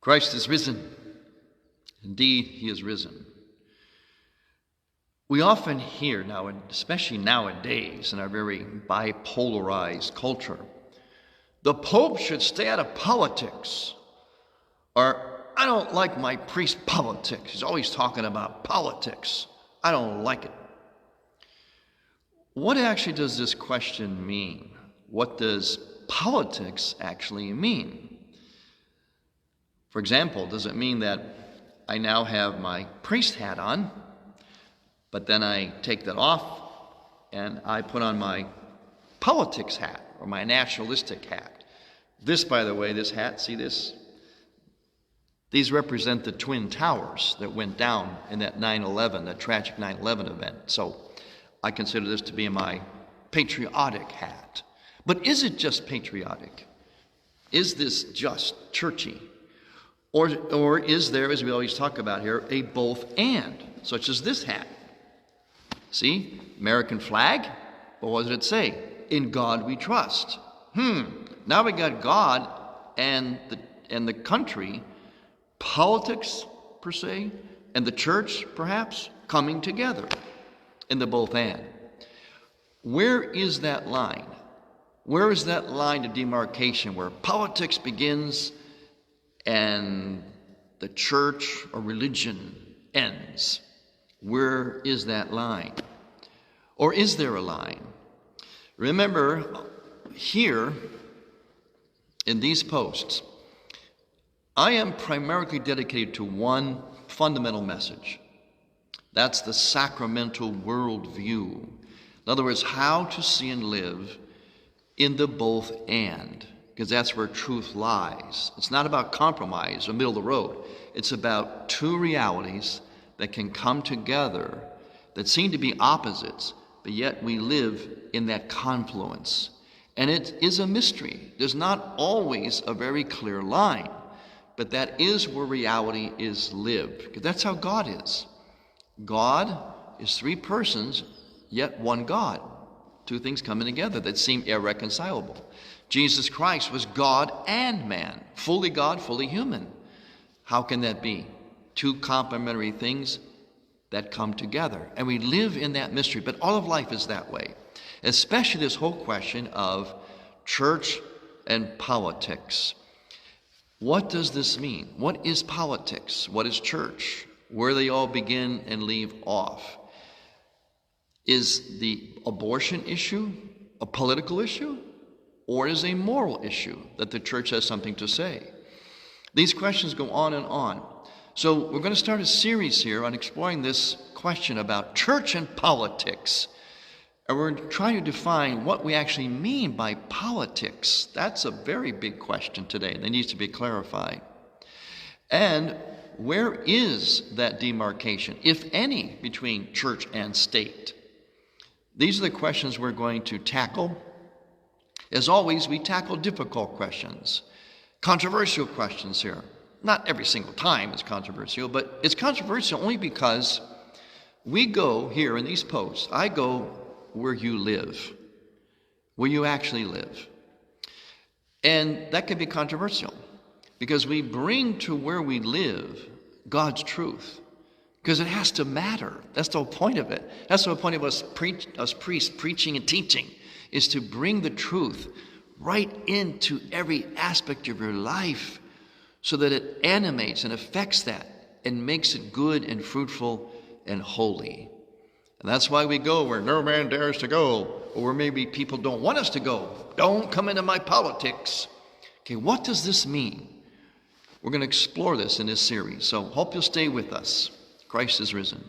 Christ is risen. Indeed, he is risen. We often hear now, especially nowadays in our very bipolarized culture, the Pope should stay out of politics. Or, I don't like my priest politics. He's always talking about politics. I don't like it. What actually does this question mean? What does politics actually mean? For example, does it mean that I now have my priest hat on, but then I take that off and I put on my politics hat or my nationalistic hat? This, by the way, this hat, see this? These represent the Twin Towers that went down in that 9/11, that tragic 9/11 event. So I consider this to be my patriotic hat. But is it just patriotic? Is this just churchy? Or is there, as we always talk about here, a both and, such as this hat? See, American flag, but what does it say? In God we trust. Now we got God and the country, politics per se, and the church perhaps coming together in the both and. Where is that line? Where is that line of demarcation where politics begins and the church or religion ends? Where is that line? Or is there a line? Remember, here in these posts, I am primarily dedicated to one fundamental message. That's the sacramental worldview. In other words, how to see and live in the both and, because that's where truth lies. It's not about compromise or middle of the road. It's about two realities that can come together that seem to be opposites, but yet we live in that confluence. And it is a mystery. There's not always a very clear line, but that is where reality is lived, because that's how God is. God is three persons, yet one God. Two things coming together that seem irreconcilable. Jesus Christ was God and man, fully God, fully human. How can that be? Two complementary things that come together. And we live in that mystery, but all of life is that way. Especially this whole question of church and politics. What does this mean? What is politics? What is church? Where they all begin and leave off? Is the abortion issue a political issue? Or is it a moral issue that the church has something to say? These questions go on and on. So we're going to start a series here on exploring this question about church and politics. And we're trying to define what we actually mean by politics. That's a very big question today that needs to be clarified. And where is that demarcation, if any, between church and state? These are the questions we're going to tackle. As always, we tackle difficult questions, controversial questions here. Not every single time it's controversial, but it's controversial only because we go here in these posts. I go where you live, where you actually live. And that can be controversial because we bring to where we live God's truth, because it has to matter. That's the whole point of it. That's the whole point of us priests preaching and teaching, is to bring the truth right into every aspect of your life so that it animates and affects that and makes it good and fruitful and holy. And that's why we go where no man dares to go, or where maybe people don't want us to go. Don't come into my politics. Okay, what does this mean? We're going to explore this in this series, so hope you'll stay with us. Christ is risen.